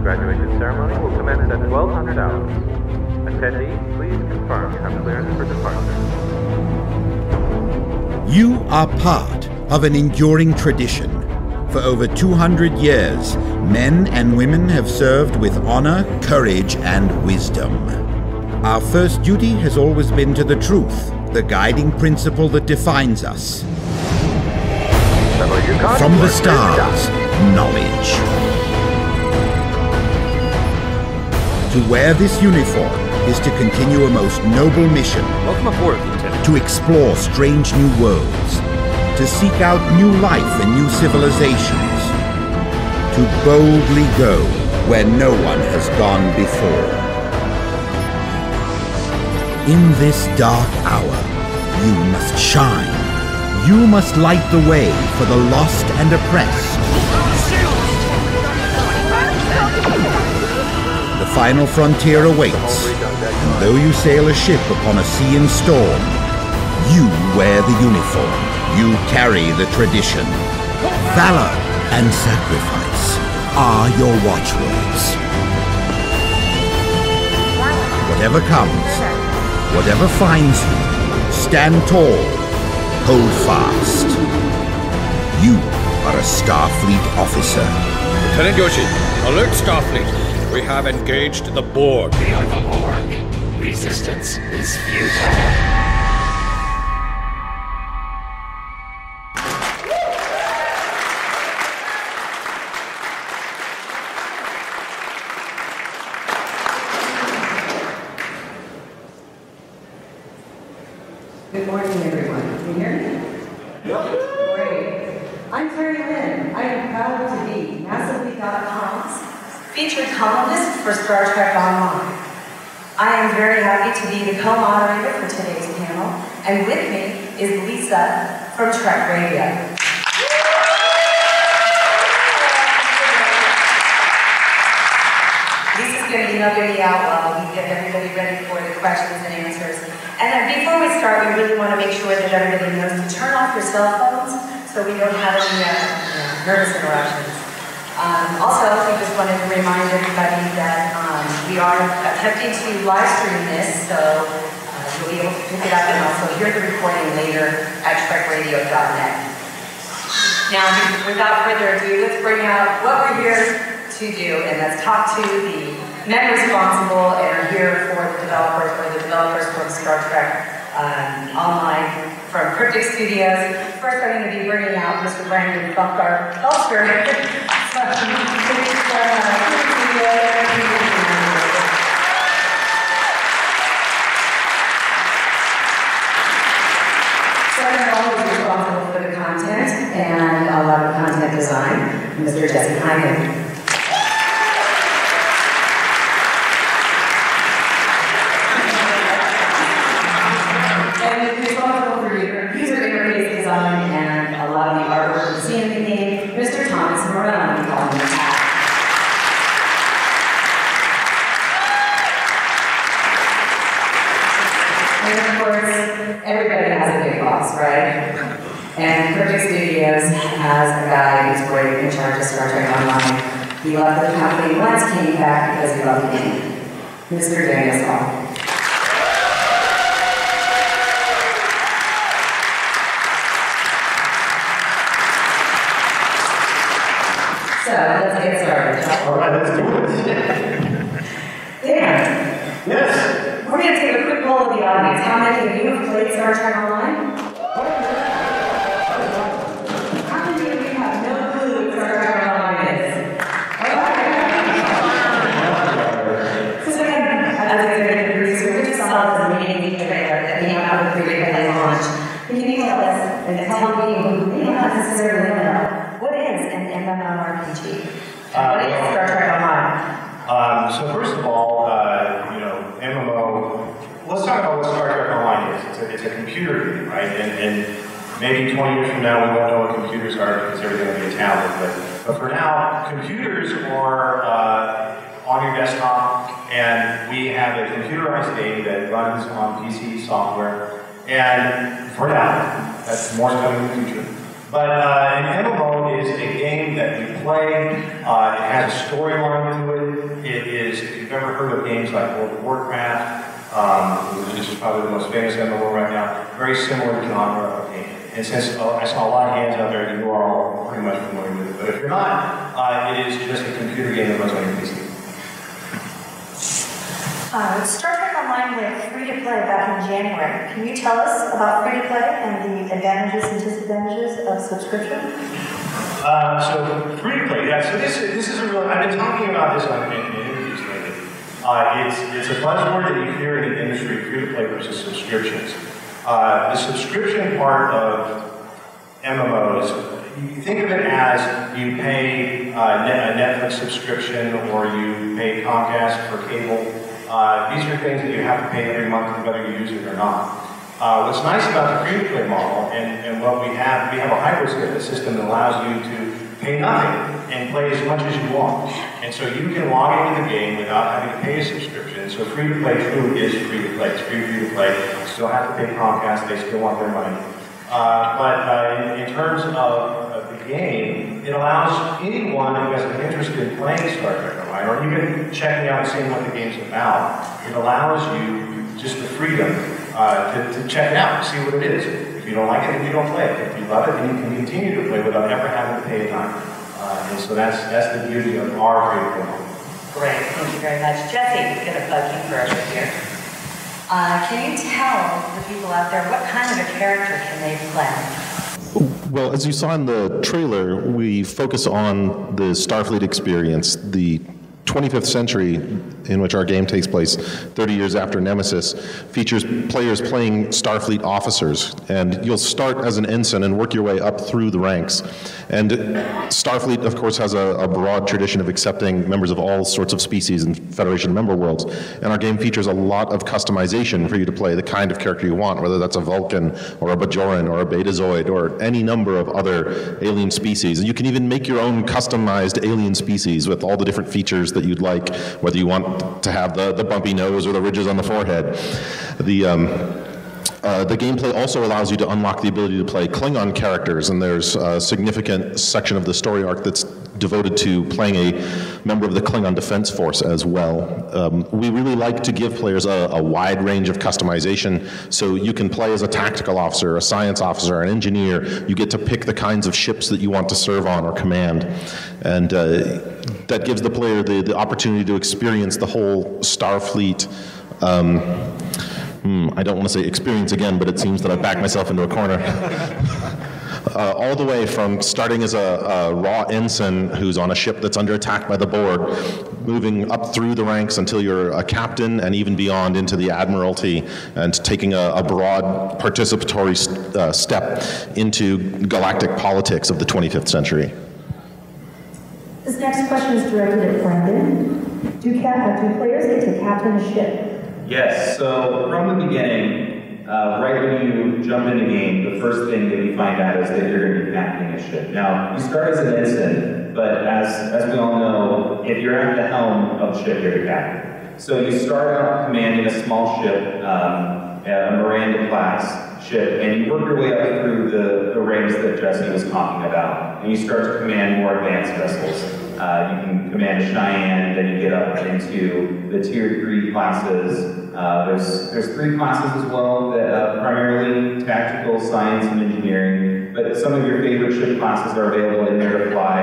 Graduation ceremony will commence at 1200 hours. Attendees, please confirm you have clearance for departure. You are part of an enduring tradition. For over 200 years, men and women have served with honor, courage, and wisdom. Our first duty has always been to the truth, the guiding principle that defines us. From the stars, knowledge. To wear this uniform is to continue a most noble mission. Welcome aboard, Lieutenant. To explore strange new worlds. To seek out new life and new civilizations. To boldly go where no one has gone before. In this dark hour, you must shine. You must light the way for the lost and oppressed. The final frontier awaits, and though you sail a ship upon a sea in storm, you wear the uniform, you carry the tradition. Valor and sacrifice are your watchwords. Whatever comes, whatever finds you, stand tall, hold fast. You are a Starfleet officer. Lieutenant Yoshi, alert Starfleet. We have engaged the Borg. We are the Borg. Resistance is futile. Good morning, everyone. Can you hear me? Yep. Great. I'm Terry Lynn. I am proud to be Massively.com's featured columnist for Star Trek Online. I am very happy to be the co-moderator for today's panel, and with me is Lisa from Trek Radio. Lisa's going to be nugging me out while we get everybody ready for the questions and answers. And then before we start, we really want to make sure that everybody knows to turn off your cell phones so we don't have any nervous interruptions. Also, we just wanted to remind everybody that we are attempting to live stream this, so you'll be able to pick it up and also hear the recording later at trekradio.net. Now, without further ado, let's bring out what we're here to do, and let's talk to the men responsible and are here for the developers from Star Trek Online from Cryptic Studios. First, I'm going to be bringing out Mr. Brandon Felker. Responsible for the content and a lot of content design, Mr. Jesse Hyman. And responsible for user interface design and a lot of the artwork you see in the game, Mr. Thomas Morello. We call him the Cat. And of course, everybody has a big boss, right? And Cryptic Studios has a guy who's great in charge of Star Trek Online. He left the company once, came back because he loved the game. Mr. Daniel Saul. So, let's get started. All right, let's do it. Dan. Yes. We're going to take a quick poll of the audience. How many of you have played Star Trek Online? How many of you have no clue what Star Trek Online is? So again, as an executive producer, we just saw this amazing trailer that came out with the pre-play launch. Can you tell us and tell people who may not necessarily know what is an MMORPG? What is Star Trek Online? So first of all, MMO, let's talk about what Star Trek Online is. It's a computer game, right? And maybe 20 years from now we won't know what computers are because they're going to be a tablet. But for now, computers are on your desktop, and we have a computerized game that runs on PC software. And for now, that's more coming in the future. But an MMO is a game that we play. It has a storyline to it. It is, if you've ever heard of games like World of Warcraft, which is probably the most famous MMO right now, very similar genre of game. And since I saw a lot of hands out there, you are all pretty much familiar with it. But if you're not, it is just a computer game that runs on your PC. Star Trek Online went free-to-play back in January. Can you tell us about free-to-play and the advantages and disadvantages of subscription? So free-to-play, yeah. So this is a real. I've been talking about this on interviews lately. It's a buzzword that you hear in the industry: free-to-play versus subscriptions. The subscription part of MMOs, you think of it as you pay a Netflix subscription or you pay Comcast for cable. These are things that you have to pay every month whether you use it or not. What's nice about the free-to-play model and what we have a hybrid system that allows you to pay nothing and play as much as you want. And so you can log into the game without having to pay a subscription. So free-to-play truly is free-to-play. It's free-to-play. You still have to pay Comcast. They still want their money. But in terms of the game, it allows anyone who has an interest in playing Star Trek Online, or even checking out and seeing what the game's about, it allows you just the freedom to check it out and see what it is. If you don't like it, then you don't play it. If you love it, then you can continue to play without ever having to pay a dime. And so that's the beauty of our free-to-play model. Great, thank you very much. Jesse, we're going to bug you first here. Can you tell the people out there what kind of a character can they play? Well, as you saw in the trailer, we focus on the Starfleet experience, the 25th century in which our game takes place, 30 years after Nemesis, features players playing Starfleet officers. And you'll start as an ensign and work your way up through the ranks. And Starfleet, of course, has a broad tradition of accepting members of all sorts of species in Federation member worlds. And our game features a lot of customization for you to play the kind of character you want, whether that's a Vulcan or a Bajoran or a Betazoid or any number of other alien species. And you can even make your own customized alien species with all the different features that you'd like, whether you want to have the bumpy nose or the ridges on the forehead. The gameplay also allows you to unlock the ability to play Klingon characters, and there's a significant section of the story arc that's devoted to playing a member of the Klingon Defense Force as well. We really like to give players a wide range of customization, so you can play as a tactical officer, a science officer, an engineer. You get to pick the kinds of ships that you want to serve on or command, and that gives the player the opportunity to experience the whole Starfleet I don't want to say experience again, but it seems that I've backed myself into a corner. All the way from starting as a raw ensign who's on a ship that's under attack by the Borg, moving up through the ranks until you're a captain and even beyond into the Admiralty, and taking a broad participatory step into galactic politics of the 25th century. This next question is directed at Brandon. Do players get to captain a ship? Yes, so from the beginning, right when you jump in the game, the first thing that you find out is that you're going to be captaining a ship. Now, you start as an ensign, but as we all know, if you're at the helm of a ship, you're the captain. So you start out commanding a small ship, a Miranda-class ship, and you work your way up through the ranks that Jesse was talking about, and you start to command more advanced vessels. You can command a Cheyenne, then you get up into the Tier 3 classes. There's 3 classes as well, that primarily tactical, science, and engineering, but some of your favorite ship classes are available in there to fly.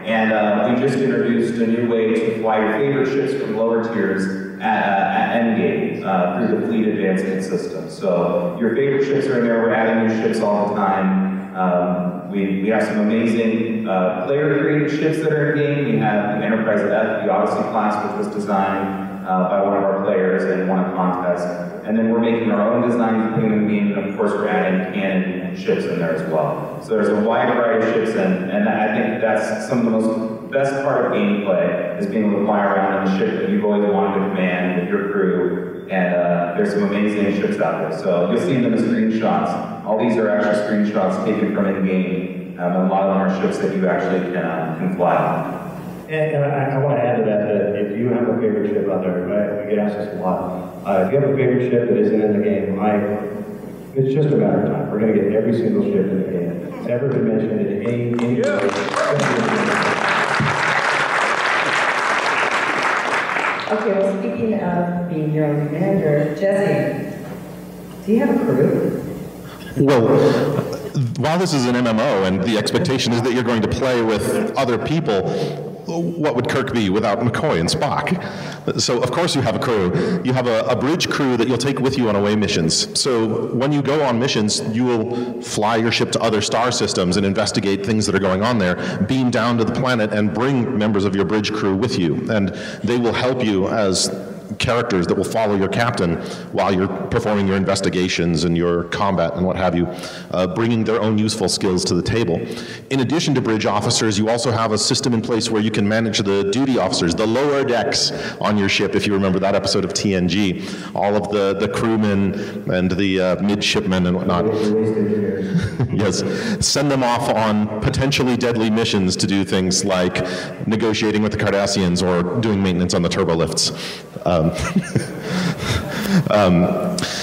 And we just introduced a new way to fly your favorite ships from lower tiers at endgame through the fleet advancement system. So your favorite ships are in there. We're adding new ships all the time. We have some amazing player-created ships that are in game. We have the Enterprise F, the Odyssey class, which was designed by one of our players and won a contest. And then we're making our own designs and putting them in game, and of course we're adding canon ships in there as well. So there's a wide variety of ships, and I think that's some of the best part of gameplay, is being able to fly around in the ship that you've always wanted to command with your crew. And there's some amazing ships out there. So you'll see them as screenshots. All these are actually screenshots taken from in-game. And a lot of them are ships that you actually can fly on. And I want to add to that if you have a favorite ship out there, right, we get asked this a lot. If you have a favorite ship that isn't in the game, it's just a matter of time. We're going to get every single ship in the game that's ever been mentioned in any Okay, well, speaking of being your own commander, Jesse, do you have a crew? Well, while this is an MMO and the expectation is that you're going to play with other people, what would Kirk be without McCoy and Spock? So of course you have a crew. You have a bridge crew that you'll take with you on away missions. So when you go on missions, you will fly your ship to other star systems and investigate things that are going on there, beam down to the planet and bring members of your bridge crew with you. And they will help you as characters that will follow your captain while you're performing your investigations and your combat and what have you, bringing their own useful skills to the table. In addition to bridge officers, you also have a system in place where you can manage the duty officers, the lower decks on your ship, if you remember that episode of TNG, all of the crewmen and the midshipmen and whatnot. Yes, send them off on potentially deadly missions to do things like negotiating with the Cardassians or doing maintenance on the turbolifts.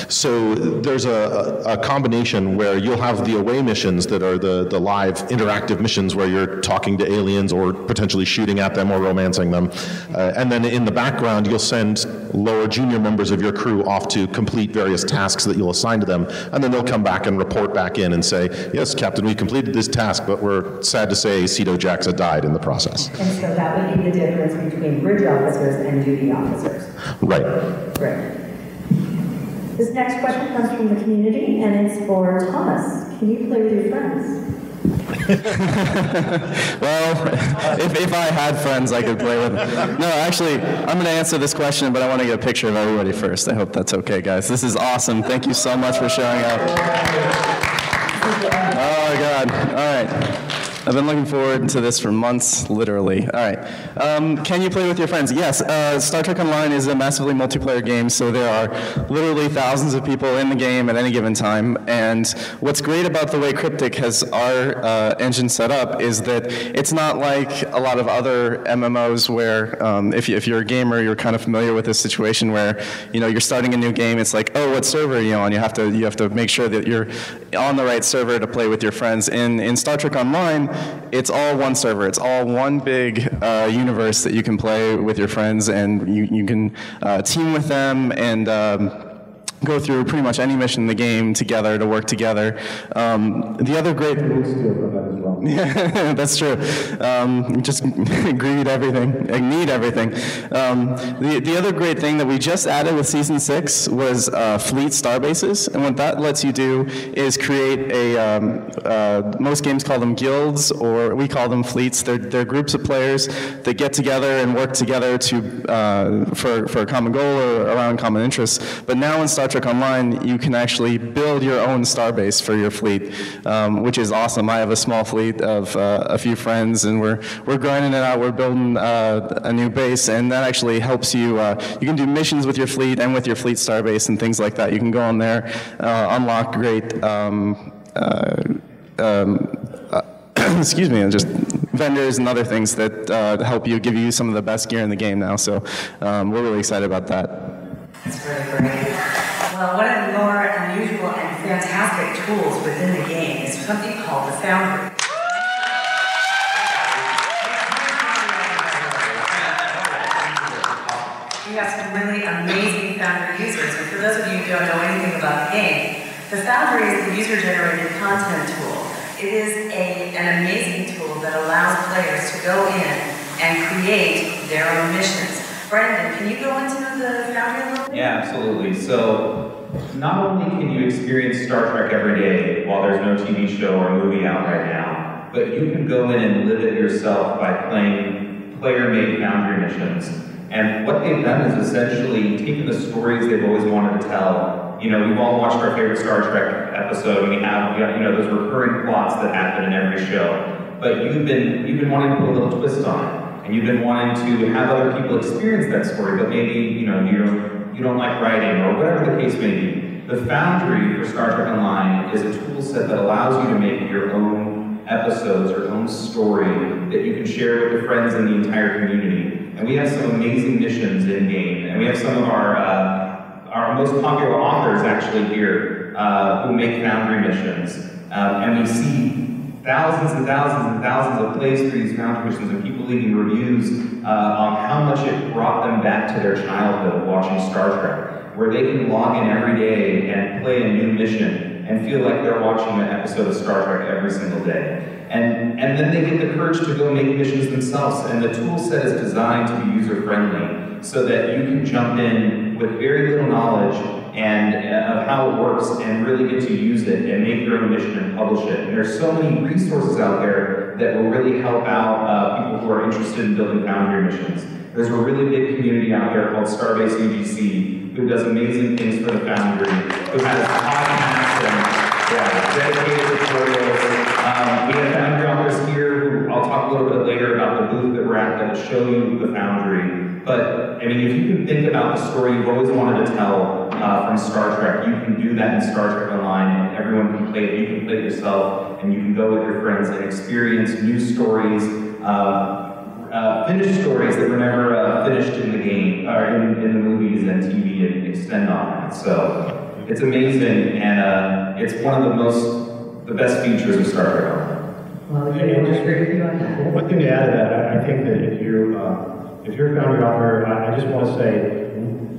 So there's a combination where you'll have the away missions that are the live interactive missions where you're talking to aliens or potentially shooting at them or romancing them. And then in the background, you'll send lower junior members of your crew off to complete various tasks that you'll assign to them. And then they'll come back and report back in and say, yes, Captain, we completed this task, but we're sad to say Cedo Jaxa died in the process. And so that would be the difference between bridge officers and duty officers. Right. Great. This next question comes from the community, and it's for Thomas. Can you play with your friends? Well, if I had friends, I could play with them. No, actually, I'm going to answer this question, but I want to get a picture of everybody first. I hope that's okay, guys. This is awesome. Thank you so much for showing up. Oh, God. All right. I've been looking forward to this for months, literally. All right. Can you play with your friends? Yes. Star Trek Online is a massively multiplayer game, so there are literally thousands of people in the game at any given time. And what's great about the way Cryptic has our engine set up is that it's not like a lot of other MMOs where if you're a gamer, you're kind of familiar with this situation where you're starting a new game. It's like, oh, what server are you on? You have to make sure that you're on the right server to play with your friends. In Star Trek Online, it's all one server. It's all one big universe that you can play with your friends, and you can team with them and go through pretty much any mission in the game together to work together. The other great... Yeah, that's true. Just need everything. The other great thing that we just added with Season 6 was fleet starbases, and what that lets you do is create most games call them guilds, or we call them fleets. They're groups of players that get together and work together for a common goal or around common interests. But now in Star Trek Online, you can actually build your own starbase for your fleet, which is awesome. I have a small fleet of a few friends, and we're grinding it out. We're building a new base, and that actually helps you. You can do missions with your fleet and with your fleet starbase and things like that. You can go on there, unlock great excuse me, and just vendors and other things that help you, give you some of the best gear in the game now. So we're really excited about that. That's really great. Well, one of the more unusual and fantastic tools within the game is something called the foundry. We have some really amazing foundry users, and for those of you who don't know anything about the game, the foundry is the user-generated content tool. It is an amazing tool that allows players to go in and create their own missions. Brendan, can you go into the foundry a little bit? Yeah, absolutely. So, not only can you experience Star Trek every day while there's no TV show or movie out right now, but you can go in and live it yourself by playing player-made foundry missions. And what they've done is essentially taken the stories they've always wanted to tell. We've all watched our favorite Star Trek episode, and we got those recurring plots that happen in every show. But you've been wanting to put a little twist on it. And you've been wanting to have other people experience that story, but maybe you don't like writing or whatever the case may be. The Foundry for Star Trek Online is a tool set that allows you to make your own episodes or own story that you can share with your friends in the entire community. And we have some amazing missions in game, and we have some of our most popular authors actually here who make Foundry missions, and we see thousands and thousands and thousands of plays through these foundry missions and people leaving reviews on how much it brought them back to their childhood watching Star Trek, where they can log in every day and play a new mission and feel like they're watching an episode of Star Trek every single day. And then they get the courage to go make missions themselves, and the tool set is designed to be user-friendly so that you can jump in with very little knowledge and of how it works and really get to use it and make your own mission and publish it. And there's so many resources out there that will really help out people who are interested in building Foundry missions. There's a really big community out there called Starbase UGC who does amazing things for the Foundry, who has podcasts and dedicated tutorials. We have Foundry authors here who I'll talk a little bit later about the booth that we're at that will show you the Foundry. But, I mean, if you can think about the story you've always wanted to tell from Star Trek, you can do that in Star Trek Online, and everyone can play it. You can play it yourself, and you can go with your friends and experience new stories, finished stories that were never finished in the game, or in the movies and TV, and extend on that. So, it's amazing, and it's one of the best features of Star Trek Online. Well, I just agree with you on that. One thing to add to that, I think that if you're a Foundry author, I just want to say,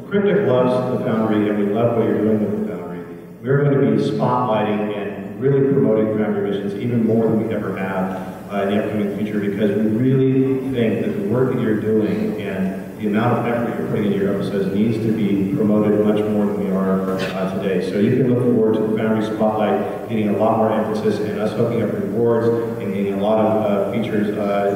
Cryptic loves the Foundry, and we love what you're doing with the Foundry. We're going to be spotlighting and really promoting Foundry missions even more than we ever have in the upcoming future, because we really think that the work that you're doing and the amount of effort you're putting into your episodes needs to be promoted much more than we are today. So you can look forward to the Foundry Spotlight getting a lot more emphasis and us hooking up rewards and getting a lot of features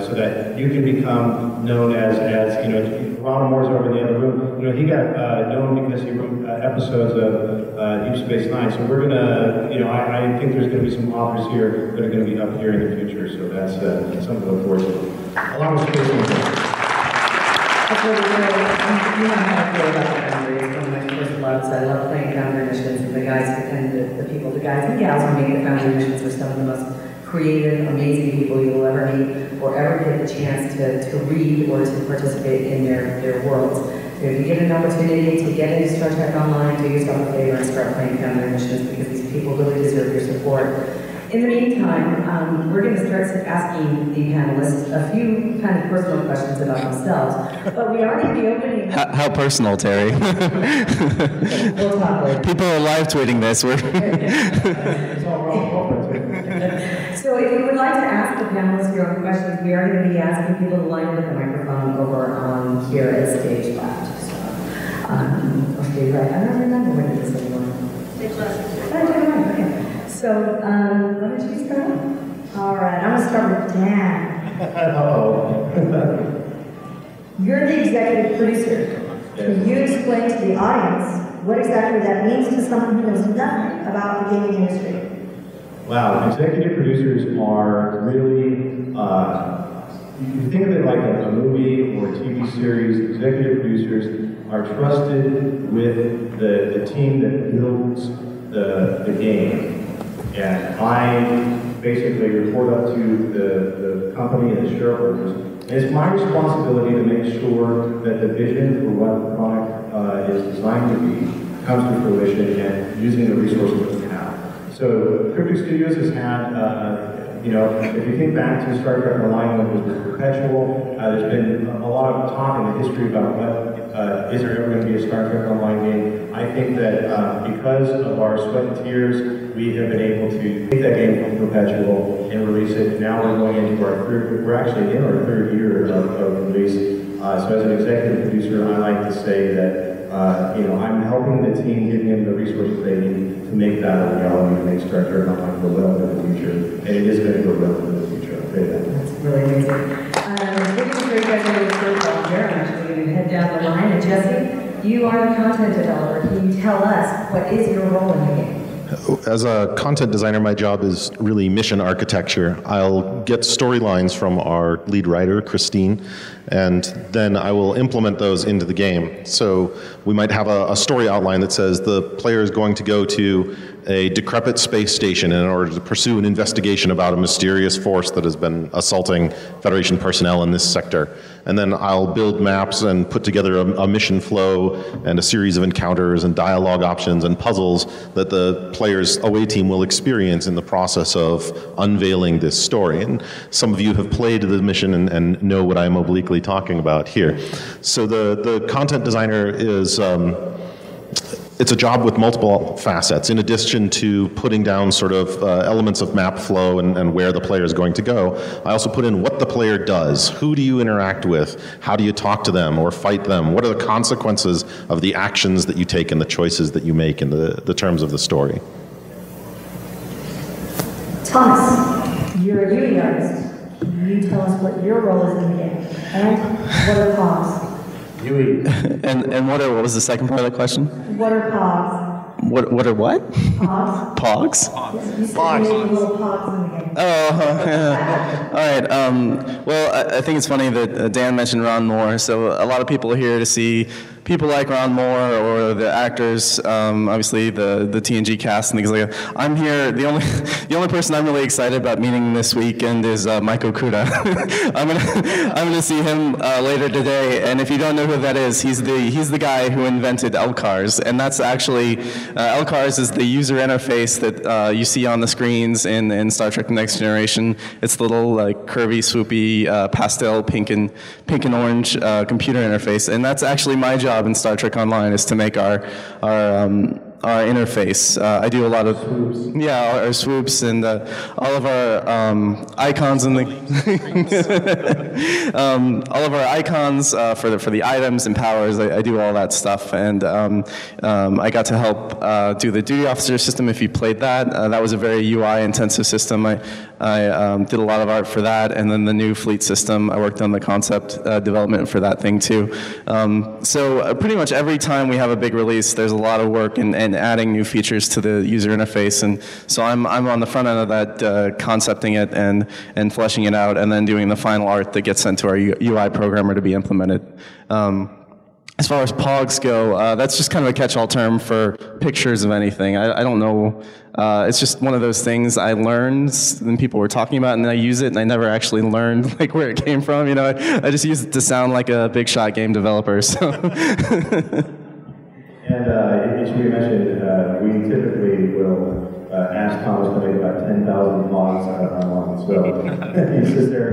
so that you can become known as you know, Ron Moore's over in the other room. You know, he got known because he wrote episodes of Deep Space Nine. So we're gonna, you know, I think there's gonna be some authors here that are gonna be up here in the future. So that's something to look forward to. Along with Space Nine. That's really good. You know how I feel about the Foundry. It's one of my first loves. I love playing Foundry missions, and the guys and the people, the guys and gals who make the Foundry missions are some of the most creative, amazing people you will ever meet or ever get the chance to read or to participate in their worlds. So if you get an opportunity to get into Star Trek Online, do yourself a favor and start playing Foundry missions, because these people really deserve your support. In the meantime, we're going to start asking the panelists a few kind of personal questions about themselves, but we are going to be opening... How personal, Terry? We'll talk later. People are live tweeting this. So if you would like to ask the panelists your own questions, we are going to be asking people to line up the microphone over on here at stage left. So, or stage right. I don't remember when it is anymore. Stage left. Oh, okay. So, why don't you start off? All right, I'm going to start with Dan. Uh-oh. You're the executive producer. Can you explain to the audience what exactly that means to someone who knows nothing about the gaming industry? Wow, executive producers are really, you think of it like a movie or a TV series. Executive producers are trusted with the team that builds the game. And I basically report up to the company and the shareholders. And it's my responsibility to make sure that the vision for what the product is designed to be comes to fruition and using the resources that we have. So Cryptic Studios has had, you know, if you think back to Star Trek Online when it was Perpetual, there's been a lot of talk in the history about what is there ever going to be a Star Trek Online game. I think that because of our sweat and tears, we have been able to take that game from Perpetual and release it. And now we're going into our we're actually in our third year of release. So as an executive producer, I like to say that, you know, I'm helping the team, giving them the resources they need to make that a reality and make Star Trek Online go well in the future. And it is going to go well in the future, I'll tell you that. That's really amazing. Looking for you guys to first volunteer. I'm actually going to head down the line. And Jesse, you are a content developer. Can you tell us what is your role in the game? As a content designer, my job is really mission architecture. I'll get storylines from our lead writer, Christine, and then I will implement those into the game. So we might have a story outline that says the player is going to go to a decrepit space station in order to pursue an investigation about a mysterious force that has been assaulting Federation personnel in this sector. And then I'll build maps and put together a mission flow and a series of encounters and dialogue options and puzzles that the player's away team will experience in the process of unveiling this story. And some of you have played the mission and know what I'm obliquely talking about here. So the content designer is it's a job with multiple facets. In addition to putting down sort of elements of map flow and where the player is going to go, I also put in what the player does. Who do you interact with? How do you talk to them or fight them? What are the consequences of the actions that you take and the choices that you make in the terms of the story? Thomas, you're a UI artist. Can you tell us what your role is in the game? And what are pogs? UI. And what was the second part of the question? What are pogs? What are what? Pogs? Pogs? Yes, you said you made little pogs in the game. Oh, yeah. All right. Well, I think it's funny that Dan mentioned Ron Moore. So a lot of people are here to see people like Ron Moore or the actors, obviously the TNG cast and things like that. I'm here. The only person I'm really excited about meeting this weekend is Mike Okuda. I'm gonna see him later today. And if you don't know who that is, he's the guy who invented LCARS, and that's actually LCARS is the user interface that you see on the screens in Star Trek: The Next Generation. It's the little like curvy, swoopy, pastel pink and orange computer interface, and that's actually my job in Star Trek Online, is to make our interface. I do a lot of swoops. Yeah, our swoops and all of our icons and all of our icons for the items and powers. I do all that stuff, and I got to help do the duty officer system. If you played that, that was a very UI intensive system. I did a lot of art for that, and then the new fleet system, I worked on the concept development for that thing too. So pretty much every time we have a big release, there's a lot of work and adding new features to the user interface, and so I'm on the front end of that, concepting it and fleshing it out, and then doing the final art that gets sent to our UI programmer to be implemented. As far as POGs go, that's just kind of a catch-all term for pictures of anything. I don't know. It's just one of those things I learned, and people were talking about, and then I use it, and I never actually learned like where it came from. You know, I just use it to sound like a big shot game developer. So. And it should be mentioned, we typically will ask Thomas to make about 10,000 logs out of our one. So he sits there.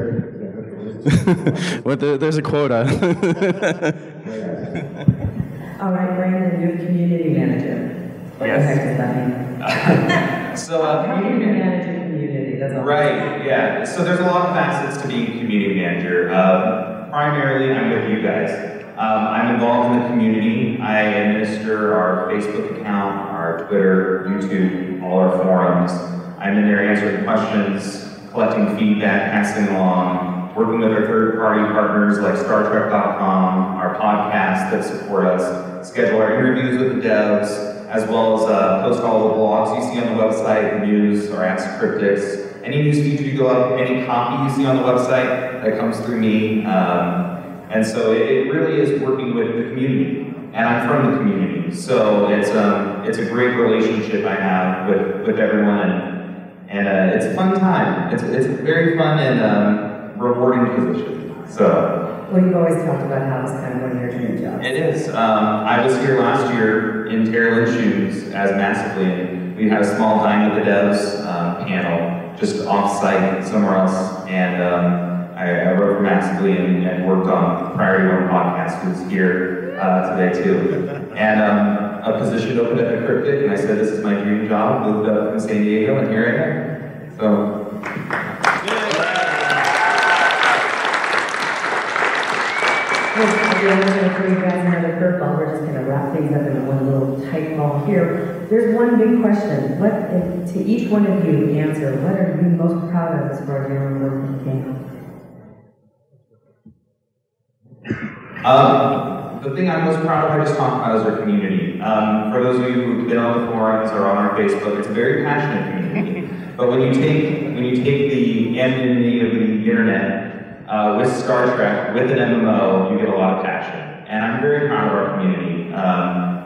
Well, there's a quota. All right, Brandon, you're the community manager. What the heck does that mean? So community manager, community. That's all. Right. Yeah. So there's a lot of facets to being community manager. Primarily, I'm with you guys. I'm involved in the community. I administer our Facebook account, our Twitter, YouTube, all our forums. I'm in there answering questions, collecting feedback, passing along, working with our third-party partners like StarTrek.com, our podcasts that support us, schedule our interviews with the devs, as well as post all the blogs you see on the website, the news, our Ask Cryptics. Any news feature you go up, any copy you see on the website, that comes through me. And so it really is working with the community, and I'm from the community, so it's a great relationship I have with everyone, and it's a fun time. It's a very fun and rewarding position. So. Well, you've always talked about how it's kind of one of your dream jobs. It is. I was here last year in Tara Lynn's shoes as Massively, and we had a small Dine with the Devs panel just off-site somewhere else, and. I wrote for Massively and worked on Priority One podcast, who's here today too. And a position opened at the Cryptic, and I said, this is my dream job. Moved up from San Diego, and here I am. So. Well, we're going to throw you guys another curveball. We're just going to wrap things up in one little tight ball here. There's one big question. To each one of you answer, what are you most proud of as far as your own work in the game? The thing I'm most proud of, I just talked about, is our community. For those of you who've been on the forums or on our Facebook, it's a very passionate community. But when you take the anonymity of the internet with Star Trek, with an MMO, you get a lot of passion. And I'm very proud of our community,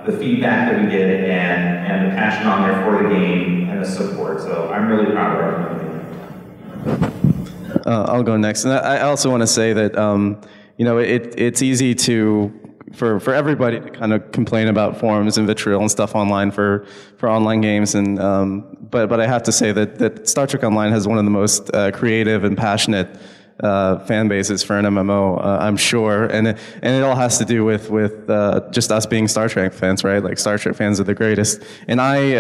the feedback that we get, and the passion passion on there for the game and the support. So I'm really proud of our community. I'll go next. And I also want to say that, you know, it's easy for everybody to kind of complain about forums and vitriol and stuff online for online games, and but I have to say that Star Trek Online has one of the most creative and passionate fan bases for an MMO, I'm sure, and it all has to do with just us being Star Trek fans, right? Like, Star Trek fans are the greatest. And I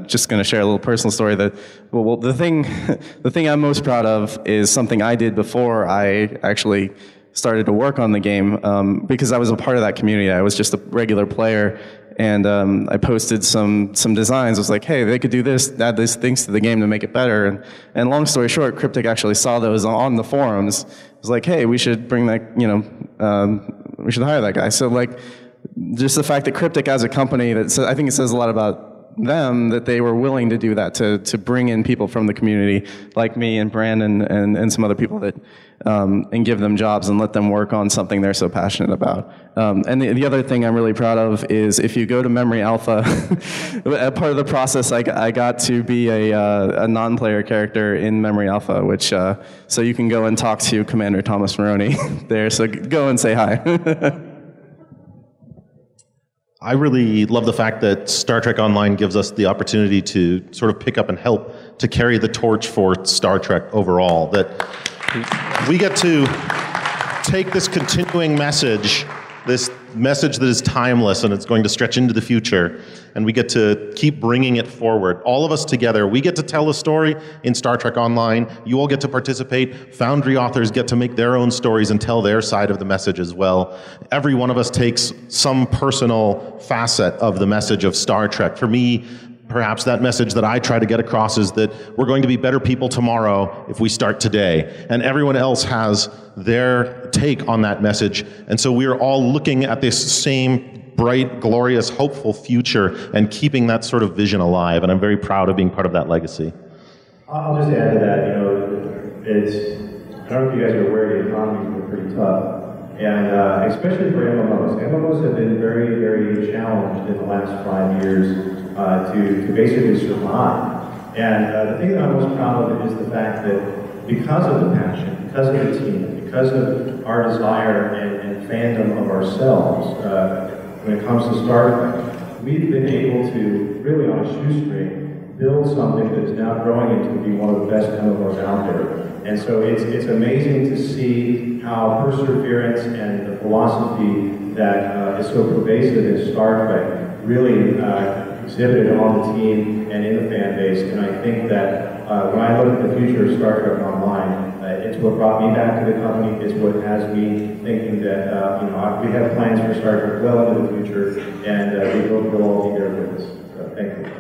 just going to share a little personal story that the thing I'm most proud of is something I did before I actually started to work on the game, because I was a part of that community. I was just a regular player, and I posted some designs. I was like, hey, they could do this, add these things to the game to make it better. And long story short, Cryptic actually saw those on the forums. It was like, hey, we should bring that, you know, we should hire that guy. So, like, just the fact that Cryptic as a company, I think it says a lot about them, that they were willing to do that, to bring in people from the community like me and Brandon and some other people that and give them jobs and let them work on something they're so passionate about. And the other thing I'm really proud of is, if you go to Memory Alpha, part of the process, I got to be a non-player character in Memory Alpha, which so you can go and talk to Commander Thomas Maroney there. So go and say hi. I really love the fact that Star Trek Online gives us the opportunity to sort of pick up and help to carry the torch for Star Trek overall. That we get to take this continuing message, this message that is timeless and it's going to stretch into the future, and we get to keep bringing it forward. All of us together, we get to tell a story in Star Trek Online. You all get to participate. Foundry authors get to make their own stories and tell their side of the message as well. Every one of us takes some personal facet of the message of Star Trek. For me, perhaps that message that I try to get across is that we're going to be better people tomorrow if we start today. And everyone else has their take on that message. And so we are all looking at this same bright, glorious, hopeful future and keeping that sort of vision alive. And I'm very proud of being part of that legacy. I'll just add to that, you know, I don't know if you guys are aware the economy's been pretty tough. And especially for MMOs. MMOs have been very, very challenged in the last 5 years to basically survive. And the thing that I'm most proud of is the fact that because of the passion, because of the team, because of our desire and fandom of ourselves, when it comes to Star Trek, we've been able to, really on a shoestring, build something that is now growing into be one of the best MMOs out there. And so it's amazing to see how perseverance and the philosophy that is so pervasive in Star Trek really exhibited on the team and in the fan base. And I think that when I look at the future of Star Trek Online, it's what brought me back to the company. It's what has me thinking that you know, we have plans for Star Trek well into the future, and we hope you'll all be there with us. So thank you.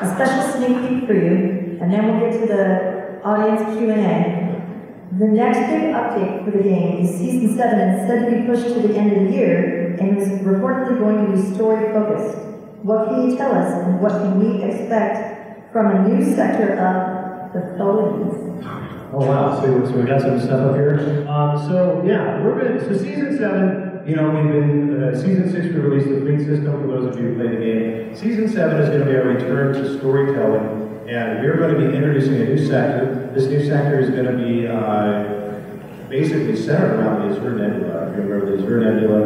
A special sneak peek for you, and then we'll get to the audience Q&A. The next big update for the game is Season 7, and it's said to be pushed to the end of the year, and is reportedly going to be story-focused. What can you tell us, and what can we expect from a new sector of the Philippines? Oh wow, so we got some stuff up here. So yeah, so Season 7, you know, we've been, Season 6 we released the Fleet system for those of you who play the game. Season 7 is going to be a return to storytelling. And we're going to be introducing a new sector. This new sector is going to be basically centered around the Azure Nebula. If you remember, the Azure Nebula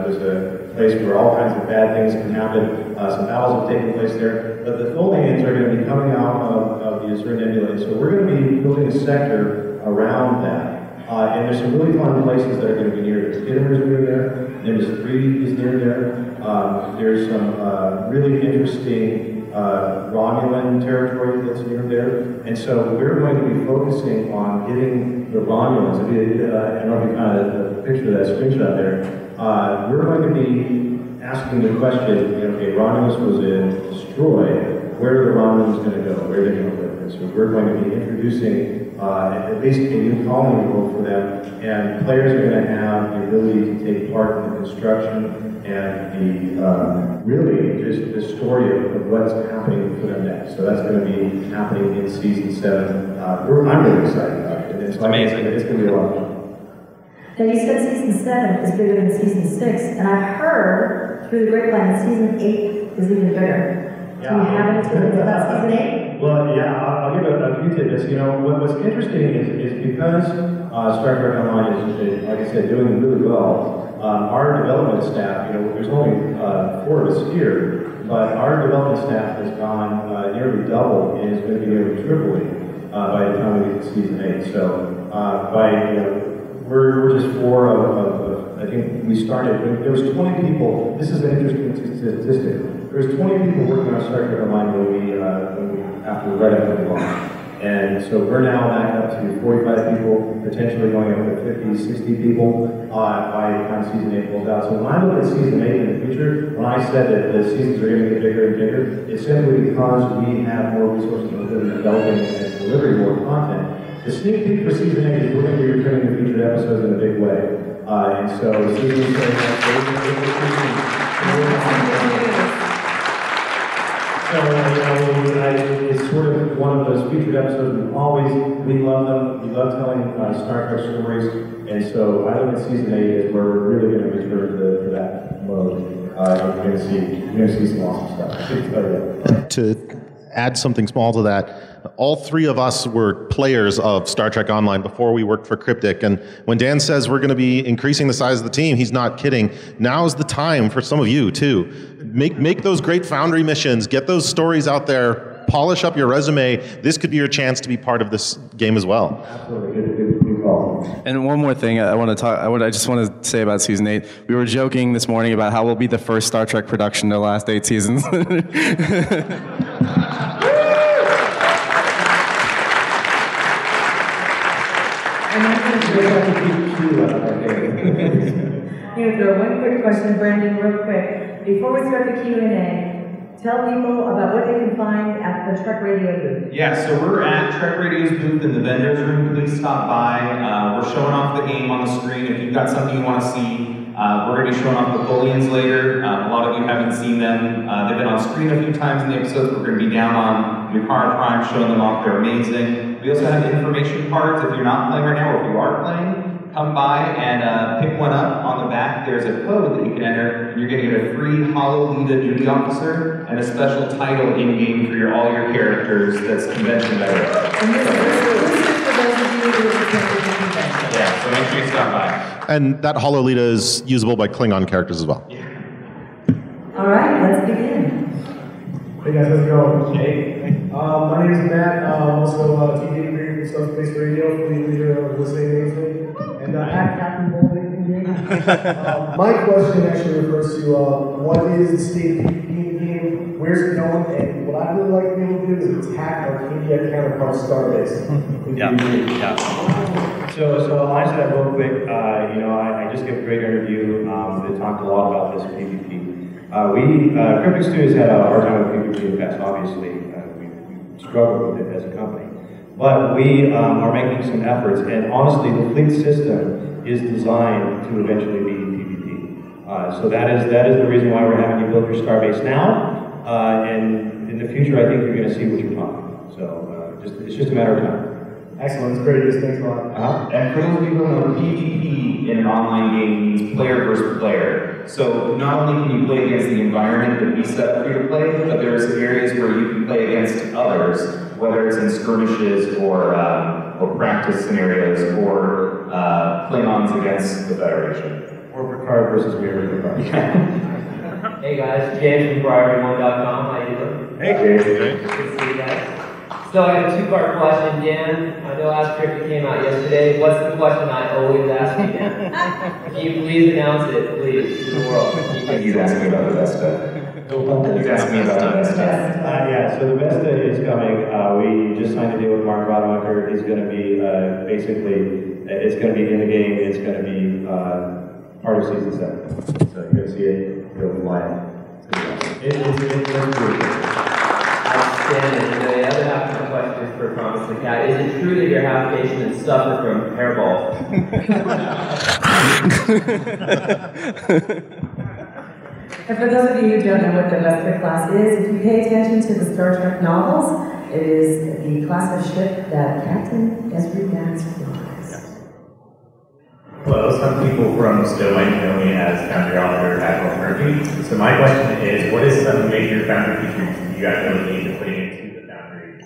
was a place where all kinds of bad things can happen. Some battles have taken place there. But the Tholians are going to be coming out of the Azure Nebula. And so we're going to be building a sector around that. And there's some really fun places that are going to be near there. Skidmore is near there. Nimbus 3 is near there. There's some really interesting Romulan territory that's near there. And so we're going to be focusing on getting the Romulans. I don't know if you kind of picture that screenshot there. We're going to be asking the question, okay, Romulus was destroyed. Where are the Romulans going to go? Where are they going to live? And so we're going to be introducing at least a new colony world for them, and players are going to have the ability to take part in the construction and the really just the story of what's happening for them next. So that's going to be happening in Season 7. I'm really excited about it. It's amazing. It's going to be a lot of fun. Now you said season 7 is bigger than season 6, and I've heard through the grapevine that season 8 is even bigger. Do you have any tidbits about season 8? Well, yeah, I'll give a few tidbits. You know, what's interesting is because Star Trek Online is, like I said, doing really well. Our development staff, you know, there's only 4 of us here, but our development staff has gone nearly double and is going to be nearly tripling by the time we get to season 8. So we're just 4 of I think we started. There was 20 people. This is an interesting statistic. There was 20 people working on Star Trek Online right after we launched. And so we're now back up to 45 people, potentially going up to 50, 60 people by the time season 8 rolls out. So when I look at season 8 in the future, when I said that the seasons are going to get bigger and bigger, it's simply because we have more resources within developing and delivering more content. The sneak peek for season 8 is we're going to be returning to featured episodes in a big way. And so season 8 So, it's sort of one of those featured episodes we love them, we love telling Star Trek stories, and so I look at season 8 as where we're really going to return to that mode. You're going to see some awesome stuff. I can tell you that. To add something small to that, all 3 of us were players of Star Trek Online before we worked for Cryptic, and when Dan says we're going to be increasing the size of the team, he's not kidding. Now's the time for some of you, too. Make those great Foundry missions, get those stories out there, polish up your resume. This could be your chance to be part of this game as well. Absolutely. Good call. And one more thing I just want to say about season 8. We were joking this morning about how we'll be the first Star Trek production to last 8 seasons. I'm going to throw one quick question, Brandon, real quick. Before we start the Q&A, tell people about what they can find at the Trek Radio booth. Yeah, so we're at Trek Radio's booth in the vendors room. Please stop by. We're showing off the game on the screen. If you've got something you want to see, we're going to be showing off the Bullions later. A lot of you haven't seen them. They've been on screen a few times in the episodes. We're going to be down on Picard Prime showing them off. They're amazing. We also have information cards. If you're not playing right now, or if you are playing, come by and pick one up. On the back, there's a code that you can enter, and you're going to get a free Hololita duty officer and a special title in-game for all your characters that's convention better. And this is for those of you who are convention. Yeah, so make sure you stop by. And that Hololita is usable by Klingon characters as well. Yeah. All right, let's begin. Hey guys, how's it going? Hey. My name is Matt. I'm also TV creator for Subspace Radio, for the leader of Listening Amazing, and at Captain Bowling in game. My question actually refers to what is the state of PvP in the game, where's it going, and what I'd really like to be able to do is attack Arcadia counterpart Starbase. So I'll answer that real quick. I just gave a great interview that talked a lot about this PvP. Cryptic Studios had a hard time with PvP in the past, obviously. We struggled with it as a company. But we are making some efforts, and honestly, the fleet system is designed to eventually be PvP. So that is the reason why we're having you build your Starbase now, and in the future, I think you're going to see what you're talking. So it's just a matter of time. Excellent, it's great, thanks a lot. And for those people who know, PvP in an online game means player versus player. So not only can you play against the environment that we set up for you to play, but there's areas where you can play against others, whether it's in skirmishes or practice scenarios or Klingons against the Federation. Or Picard versus Mirror Picard. Hey guys, James from PriorityOne.com. How you doing? Hey James. Good to see you guys. So I have a two-part question, Dan. I know Ask Cryptic came out yesterday. What's the question I always ask you, Dan? Can you please announce it, please, to the world? He's asking about the Vesta. He's asking about the Vesta. Yeah, so the Vesta is coming. We just signed a deal with Mark Rodemacher. He's going to be it's going to be in the game. It's going to be part of season 7. So you're going to see it go live. It's good. Outstanding. The other half of the question is for Promise the Cat. Is it true that you're half Asian and suffer from hairballs? And for those of you who don't know what the Vesper class is, if you pay attention to the Star Trek novels, it is the class of ship that Captain Ezri Vance flies. Hello, some people from Stowe might know me as Foundry Author at MMORPG. So my question is, what is some major Foundry features you guys really need to put into the Foundry,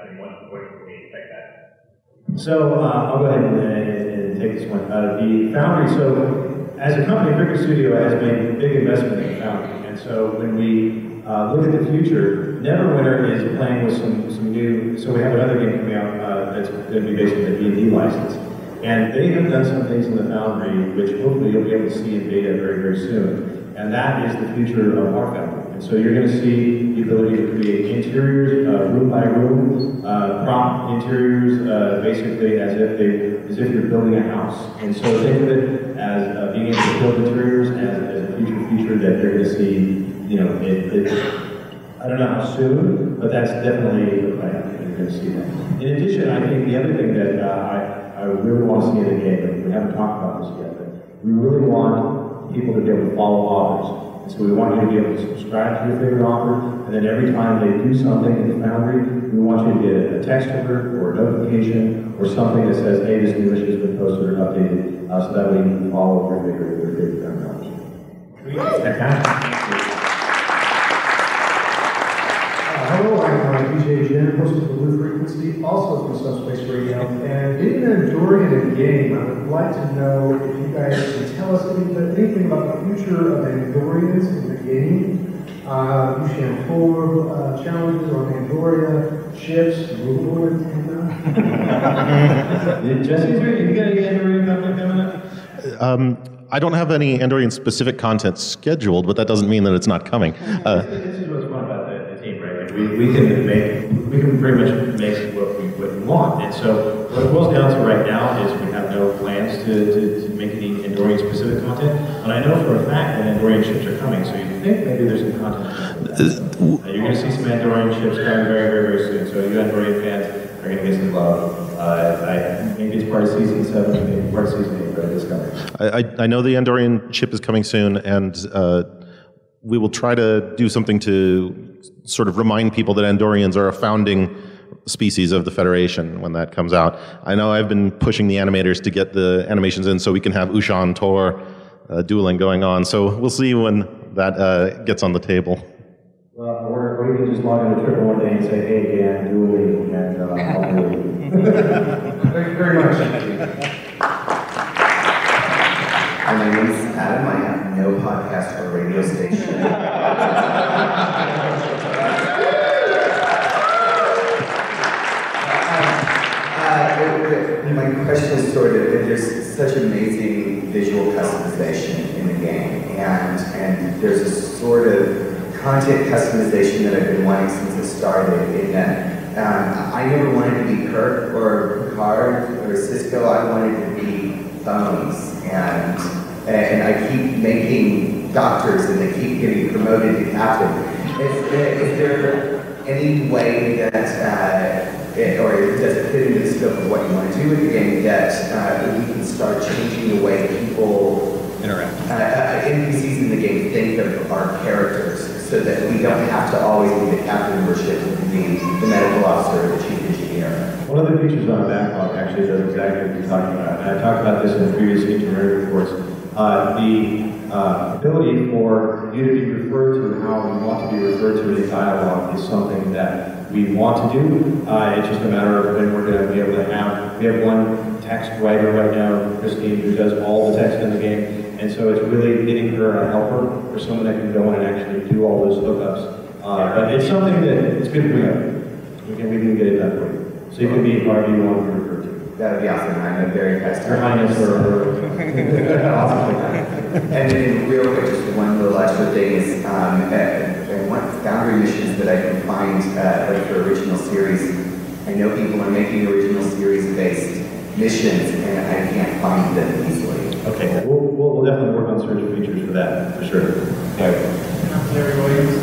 and what can we expect that? So I'll go ahead and take this one. The Foundry, so as a company, Cricket Studio has made a big investment in the Foundry. And so when we look at the future, Neverwinter is playing with some new, so we have another game coming out that's going to be based on the D&D license. And they have done some things in the Foundry, which hopefully you'll be able to see in beta very, very soon. And that is the future of our Foundry. And so you're going to see the ability to create interiors, room by room, prop interiors, basically as if you're building a house. And so think of it as being able to build interiors as a future feature that you're going to see. You know, I don't know how soon, but that's definitely the plan. You're going to see that. In addition, I think the other thing that I really want to see in the game, and we haven't talked about this yet, but we really want people to be able to follow authors. And so we want you to be able to subscribe to your favorite author, and then every time they do something in the Foundry, we want you to get a text alert or a notification or something that says, hey, this new issue has been posted or updated, so that way you can follow your favorite Foundry authors. Fantastic. Hello, I'm DJ Jen, host of the Blue Frequency, also from Subspace Radio. And being an Andorian game, I would like to know if you guys can tell us anything about the future of Andorians in the game. Yushan 4 challenges on Andoria, ships, movable antenna. Jesse, you got any Andorian content coming up? I don't have any Andorian specific content scheduled, but that doesn't mean that it's not coming. This is what's fun about the team, right? Like we can pretty much make what we want. And so what it boils down to right now is we have no plans to make any Andorian specific content. But I know for a fact that Andorian ships are coming, so you think maybe there's some content. You're going to see some Andorian ships coming very, very, very soon. So you Andorian fans are going to get some love. Maybe it's part of season 7, maybe part of season 8, but it is coming. I know the Andorian ship is coming soon, and we will try to do something to sort of remind people that Andorians are a founding species of the Federation when that comes out. I know I've been pushing the animators to get the animations in so we can have Ushan Tor dueling going on. So we'll see when that gets on the table. Or you can just log into Triple one day and say, hey, Dan, dueling, and I'll do it. Thank you very much. My name is Adam. I have no podcast or radio station. My question is sort of, there's such amazing visual customization in the game, and there's a sort of content customization that I've been wanting since it started, in that I never wanted to be Kirk or Picard or Cisco. I wanted to be Bones, and I keep making doctors and they keep getting promoted to captain. Is there any way that, or does it fit into the scope of what you want to do with the game, that we can start changing the way people interact? NPCs in the game think of our characters, so that we don't have to always be the captain of our ship, the medical officer, or the chief engineer. One of the features on Backlog actually does exactly what you're talking about. And I talked about this in previous itinerary reports. The ability for you to be referred to how you want to be referred to in dialogue is something that we want to do. It's just a matter of when we're going to be able to have. We have one text writer right now, Christine, who does all the text in the game. And so it's really getting her a helper, or someone that can go in and actually do all those hookups. But it's something that it's good to bring up. We can get it done for you. So you can be however you want to be referred to. That would be awesome. I'm very fast. Your Highness or And then real quick, just one little extra thing is, one Foundry missions that I can find like for original series. I know people are making original series-based missions, and I can't find them easily. Okay, we'll definitely work on search features for that, for sure. I'm Larry Williams.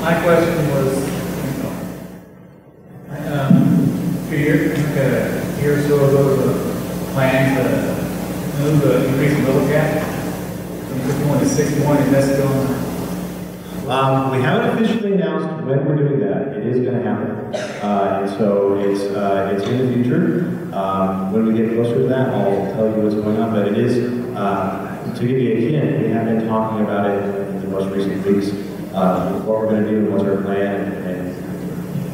My question was, a year or so ago, the plan to move, increase the middle cap from 51 to 61, and that's going. We haven't officially announced when we're doing that. It is going to happen, and so it's in the future. When when we get closer to that, I'll tell you what's going on. But it is, to give you a hint, we have been talking about it in the most recent weeks. What we're going to do, what's our plan, and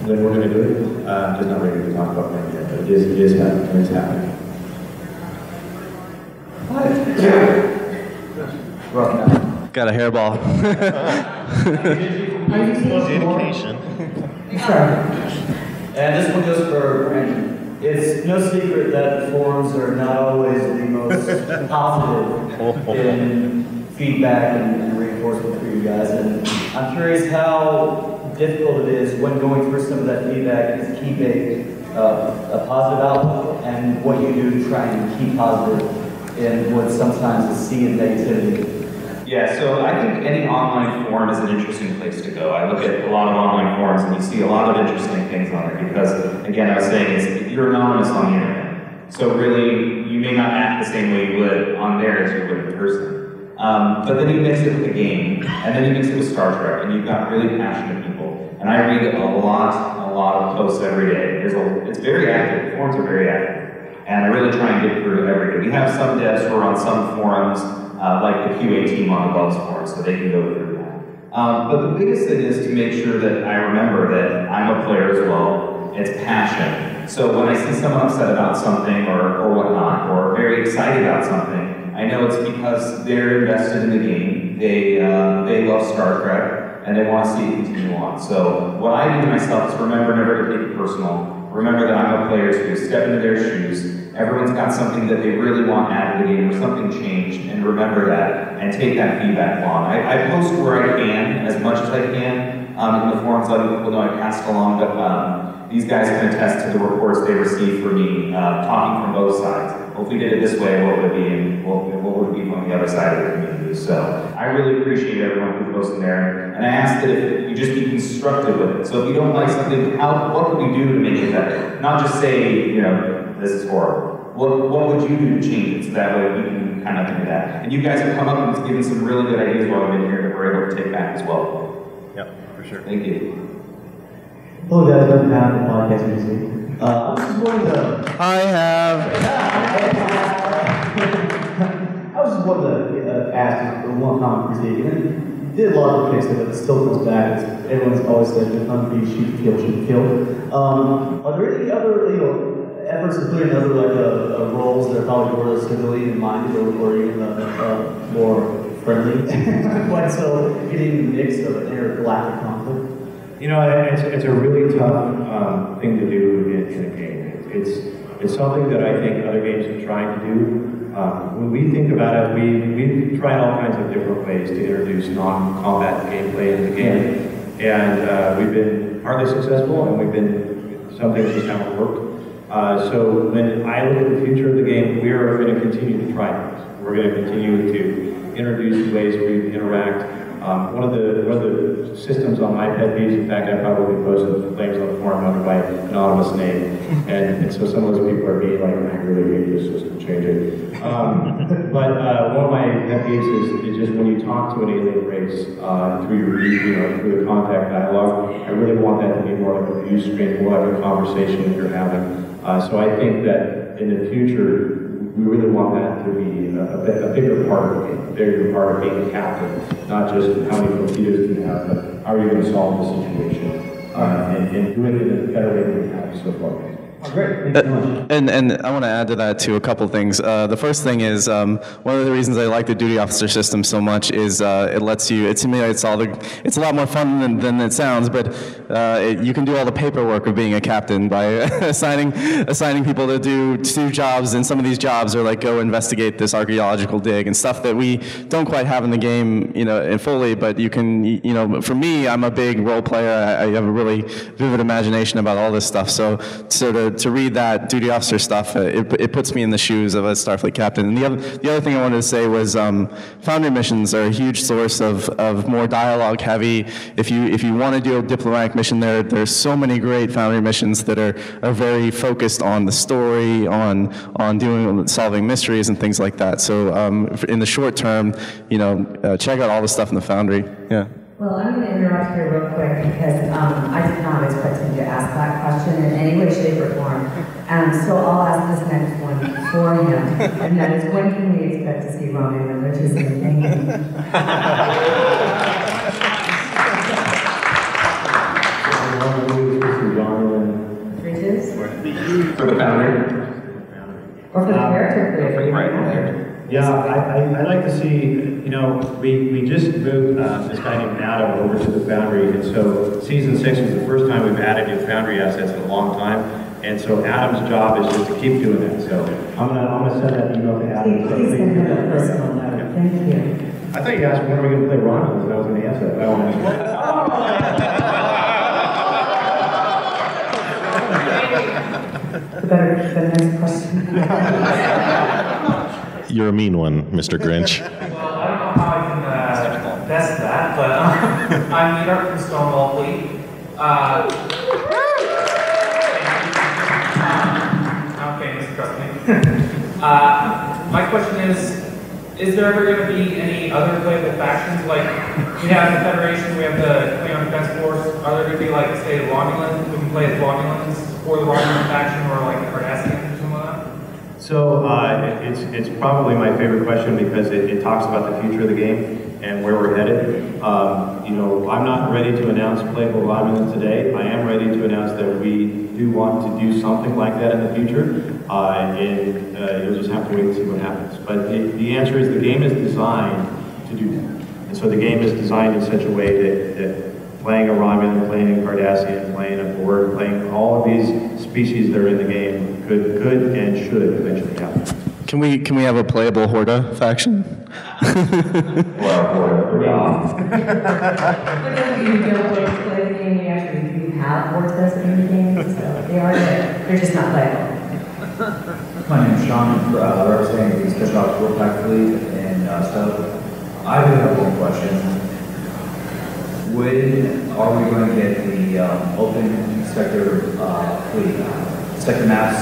when we're going to do it. Just not ready to talk about that yet, but it is happening. It's happening. Got a hairball. Dedication. And this one goes for Brandon. It's no secret that forums are not always the most positive in feedback and reinforcement for you guys. And I'm curious how difficult it is when going through some of that feedback is keep a positive outlook, and what you do to try and keep positive in what sometimes is sea of negativity. Yeah, so I think any online forum is an interesting place to go. I look at a lot of online forums and you see a lot of interesting things on there because, again, I was saying, you're anonymous on the internet. So really, you may not act the same way you would on there as you would in person. But then you mix it with the game, and then you mix it with Star Trek, and you've got really passionate people. And I read a lot of posts every day. It's very active, the forums are very active. And I really try and get through every day. We have some devs who are on some forums, like the QA team on the Bugs forum, so they can go through that. But the biggest thing is to make sure that I remember that I'm a player as well. It's passion. So when I see someone upset about something or whatnot, or very excited about something, I know it's because they're invested in the game. They love Star Trek, and they want to see it continue on. So what I do to myself is remember never to take it personal. Remember that I'm a player too. Step into their shoes. Everyone's got something that they really want added to the game or something changed, and remember that and take that feedback along. I post where I can, as much as I can, in the forums, letting people know I pass it along, but these guys can attest to the reports they receive from me, talking from both sides. Well, if we did it this way, what would it be, and what would it be from the other side of the community? So I really appreciate everyone who posts in there, and I ask that if you just be constructive with it. So if you don't like something, what can we do to make it better? Not just say, this is horrible. What would you do to change it so that way we can kind of do that? And you guys have come up and given some really good ideas while I've been here that we're able to take back as well. Yep, for sure. Thank you. Hello guys, I'm Pat from Podcast Music. I was just wanting to... I just wanted to ask one common critique. You did a lot of critics that it still comes back. Everyone's always said, unbeat, shoot, kill. Are there any other, efforts to put in other roles that are probably more civilian-minded or even more friendly? Like so, getting the mix of an intergalactic conflict? It's a really tough thing to do in a game. It's something that I think other games are trying to do. When we think about it, we've tried all kinds of different ways to introduce non-combat gameplay in the game. And we've been partly successful, and some things just haven't worked. So when I look at the future of the game, we are going to continue to try things. We're going to continue to introduce ways we interact. One of the systems on my pet peeves, in fact, I probably posted flames on the forum under my anonymous name, and so some of those people are being like, I really hate this system, change it. But one of my pet peeves is just when you talk to an alien race through the contact dialogue, I really want that to be more like a view screen, more like a conversation that you're having. So I think that in the future, we really want that to be a bigger part of the game, a bigger part of being a captain, not just how many torpedoes do you have, but how are you going to solve the situation and do it in a better way than we have so far. Oh, great. Thank you so much. And I want to add to that too a couple things. The first thing is one of the reasons I like the duty officer system so much is it simulates it's a lot more fun than it sounds, but you can do all the paperwork of being a captain by assigning people to do jobs, and some of these jobs are like go investigate this archaeological dig and stuff that we don't quite have in the game, fully, but you can, for me, I'm a big role player. I have a really vivid imagination about all this stuff, so to read that duty officer stuff, it puts me in the shoes of a Starfleet captain. And the other thing I wanted to say was foundry missions are a huge source of more dialogue heavy. If you want to do a diplomatic mission, there's so many great foundry missions that are very focused on the story, on solving mysteries and things like that. So in the short term, check out all the stuff in the foundry. Yeah. Well, I'm going to interrupt here real quick because I did not expect him to ask that question in any way, shape, or form. And So I'll ask this next one for him, and that is, when can we expect to see Romulan Richardson? Thank Bridges? For the foundry. Or for the character creator? Yeah, I'd like to see, you know, we just moved this guy named Adam over to the Foundry, and so Season 6 was the first time we've added new Foundry assets in a long time, and so Adam's job is just to keep doing that. So I'm gonna send that email to Adam. Please send him a personal note. Thank you. I thought you asked when are we going to play Romulans, and I was going to answer that. I won't The next question. You're a mean one, Mr. Grinch. Well, I don't know how I can best that, but I'm Peter from Stonewall Fleet. Okay, Mr. Trust me. My question is there ever going to be any other playable factions? Like, we have the Federation, we have the Klingon Defense Force. Are there going to be, like, say, Romulans? We can play as Romulans for the Romulan faction, or like the Cardassians or something like that? So it's probably my favorite question because it talks about the future of the game and where we're headed. You know, I'm not ready to announce playable Romulans today. I am ready to announce that we do want to do something like that in the future, and you'll just have to wait and see what happens. But the answer is the game is designed to do that. And so the game is designed in such a way that playing a Romulan, playing a Cardassian, playing a Borg, playing all of these species that are in the game could and should eventually happen. Can we have a playable Horda faction? We actually have Hordas in the game, so they are there. They're just not playable. My name is Sean, representing the Special Ops Warpack Fleet in Stoke. I do have one question. When are we going to get the open sector fleet, sector maps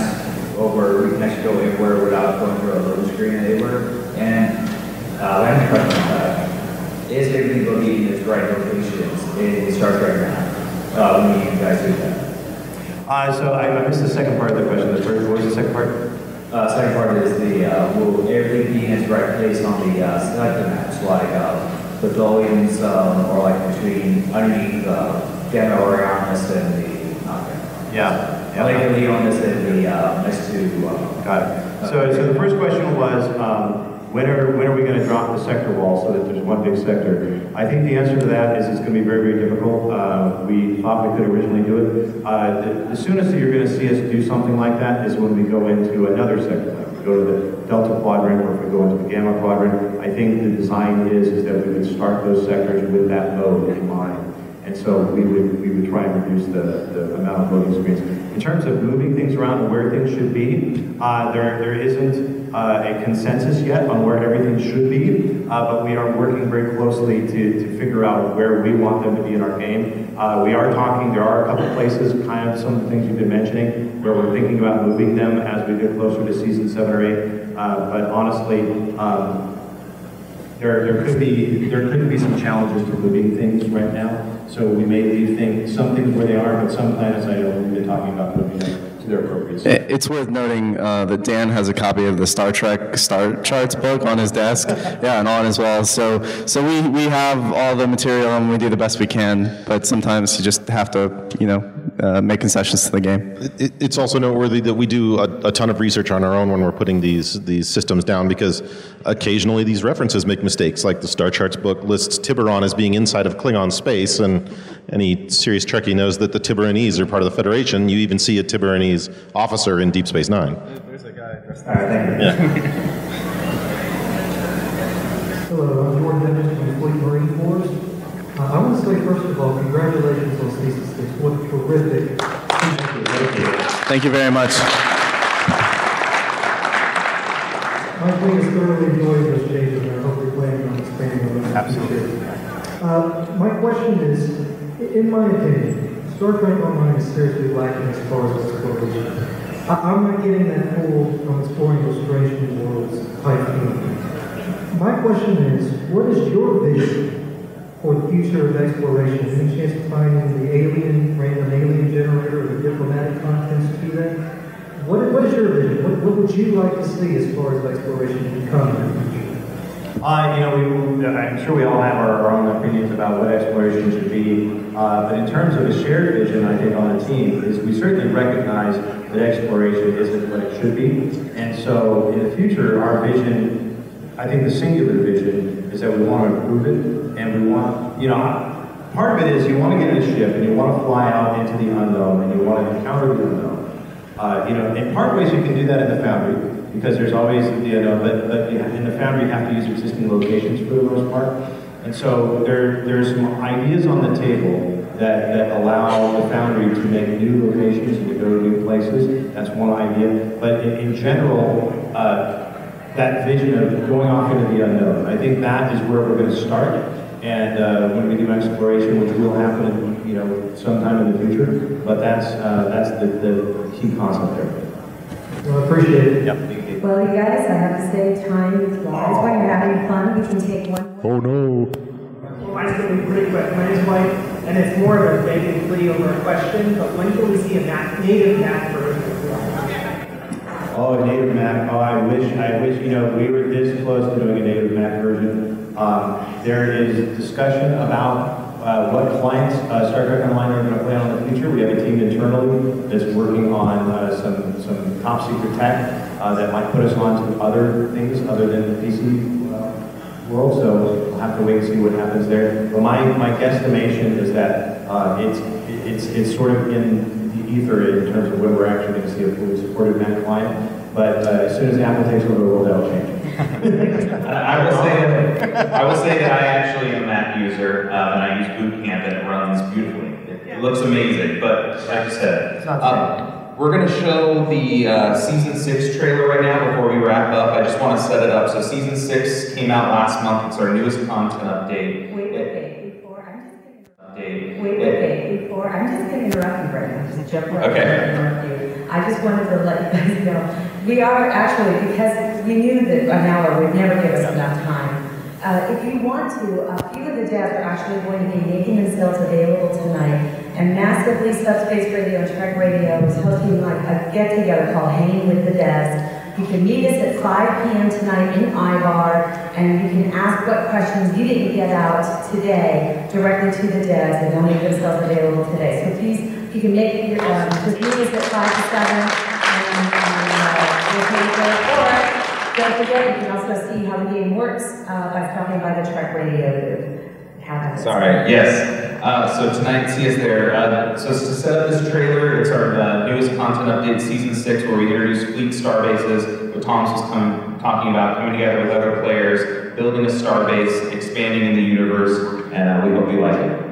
over we can actually go anywhere without going through a loading screen anywhere? And last question, is everything going to be in its right locations in Star Trek now when you guys do that? So I missed the second part of the question. What was the second part? Second part is will everything be in its right place on the sector maps, like the buildings, or like between underneath Gamma Orionis and the yeah, Lake Leonis and the next to got it. So the first question was when are we going to drop the sector wall so that there's one big sector? I think the answer to that is it's going to be very, very difficult. We thought we could originally do it. The soonest that you're going to see us do something like that is when we go into another sector. Like we go to the Delta Quadrant, or if we go into the Gamma Quadrant. I think the design is that we would start those sectors with that mode in mind. And so we would try and reduce the amount of loading screens. In terms of moving things around and where things should be, there isn't a consensus yet on where everything should be, but we are working very closely to figure out where we want them to be in our game. We are talking, there are a couple places, kind of some of the things you've been mentioning, where we're thinking about moving them as we get closer to season 7 or 8. But honestly, there could be some challenges to moving things right now. So we may leave some things where they are, but some planets I know we've been talking about moving them to their appropriate state. It's worth noting that Dan has a copy of the Star Trek Star Charts book on his desk, yeah, and on as well. So we have all the material and we do the best we can, but sometimes you just have to, make concessions to the game. It's also noteworthy that we do a ton of research on our own when we're putting these systems down, because occasionally these references make mistakes. Like the Star Charts book lists Tiburon as being inside of Klingon space, and any serious Trekkie knows that the Tiburonese are part of the Federation. You even see a Tiburonese officer in Deep Space Nine. There's a guy dressed All right, thank you. Yeah. Hello, I'm Jordan Dennis from the Fleet Marine Force. I want to say, first of all, congratulations on Season 6. What terrific. Thank you very much. My fleet has thoroughly enjoyed those changes, and I hope you're planning on expanding on that. Absolutely. My question is, in my opinion, Star Trek Online is seriously lacking as far as exploration. I'm not getting that full exploring those strange new worlds type feeling. My question is, what is your vision for the future of exploration? Any chance of finding the random alien generator, or the diplomatic contents to that? What is your vision? What would you like to see as far as exploration become in the future? I'm sure we all have our own opinions about what exploration should be, but in terms of a shared vision, I think on the team, is we certainly recognize that exploration isn't what it should be, and so in the future, our vision, I think the singular vision, is that we want to improve it, and we want, part of it is you want to get in a ship, and you want to fly out into the unknown, and you want to encounter the unknown. In part ways you can do that in the foundry, because there's always but in the foundry you have to use existing locations for the most part. And so there's some ideas on the table that allow the foundry to make new locations and to go to new places. That's one idea. But in general, that vision of going off into the unknown, I think that is where we're going to start. And when we do exploration, which will happen, sometime in the future, but that's the key concept there. Well, I appreciate it. Yep. Well, you guys, I have to say, time flies when you're having fun. We can take one. Oh no. Well, mine's going to be pretty quick. My name's Mike, and it's more of a begging plea over a question, but when can we see a native Mac version of the Oh, a native Mac. Oh, I wish, we were this close to doing a native Mac version. There is discussion about what clients Star Trek Online are going to play on in the future. We have a team internally that's working on some top secret tech that might put us on to other things other than the PC world. So we'll have to wait and see what happens there. But my guesstimation is that it's sort of in the ether in terms of when we're actually going to see a fully supported Mac client. But as soon as Apple takes over the world, that'll change. I will say that I actually am a Mac user, and I use Boot Camp, and it runs beautifully. It looks amazing, but like you said, we're going to show the Season 6 trailer right now before we wrap up. I just want to set it up. So Season 6 came out last month. It's our newest content update. Before, I'm just going to interrupt you right now. Just jump right Okay. I just wanted to let you guys know, we are actually, because we knew that an hour would never give us enough time. If you want to, a few of the devs are actually going to be making themselves available tonight, and Massively Subspace Radio and Trek Radio is hosting like a get-together called Hanging with the Devs. You can meet us at 5 p.m. tonight in iBar, and you can ask what questions you didn't get out today directly to the devs, and they'll make themselves available today. So please, you can make your, just meet us at 5 to 7, and we'll take it. Or, don't forget, you can also see how the game works by stopping by the Trek Radio booth. Sorry, yes. So tonight, see us there. So to set up this trailer, it's our newest content update, Season 6, where we introduce fleet starbases, what Thomas was talking about, coming together with other players, building a starbase, expanding in the universe, and we hope you like it.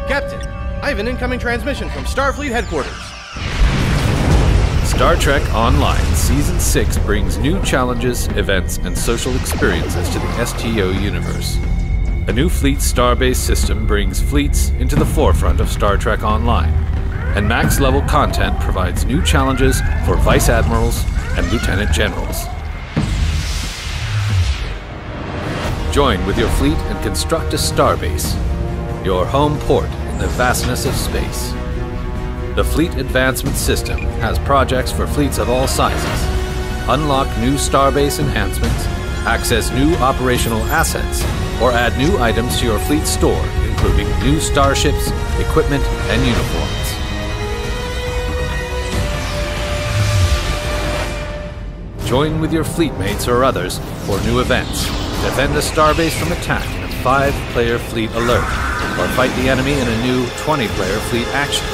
Captain, I have an incoming transmission from Starfleet headquarters. Star Trek Online Season 6 brings new challenges, events, and social experiences to the STO universe. A new fleet starbase system brings fleets into the forefront of Star Trek Online, and max-level content provides new challenges for Vice Admirals and Lieutenant Generals. Join with your fleet and construct a starbase, your home port in the vastness of space. The Fleet Advancement System has projects for fleets of all sizes. Unlock new starbase enhancements, access new operational assets, or add new items to your fleet store, including new starships, equipment, and uniforms. Join with your fleetmates or others for new events. Defend a starbase from attack in a 5-player fleet alert, or fight the enemy in a new 20-player fleet action.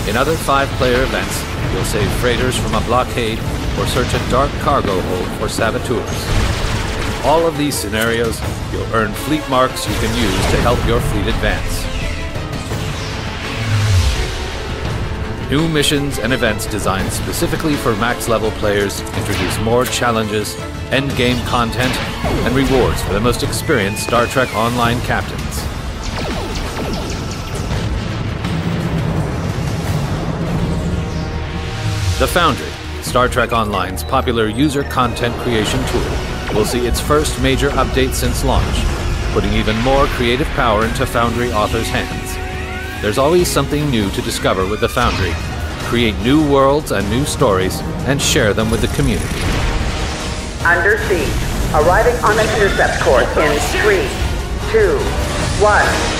In other 5-player events, you'll save freighters from a blockade or search a dark cargo hold for saboteurs. In all of these scenarios, you'll earn fleet marks you can use to help your fleet advance. New missions and events designed specifically for max-level players introduce more challenges, endgame content, and rewards for the most experienced Star Trek Online captains. The Foundry, Star Trek Online's popular user content creation tool, will see its first major update since launch, putting even more creative power into Foundry authors' hands. There's always something new to discover with the Foundry. Create new worlds and new stories, and share them with the community. Under siege. Arriving on an intercept course in 3, 2, 1.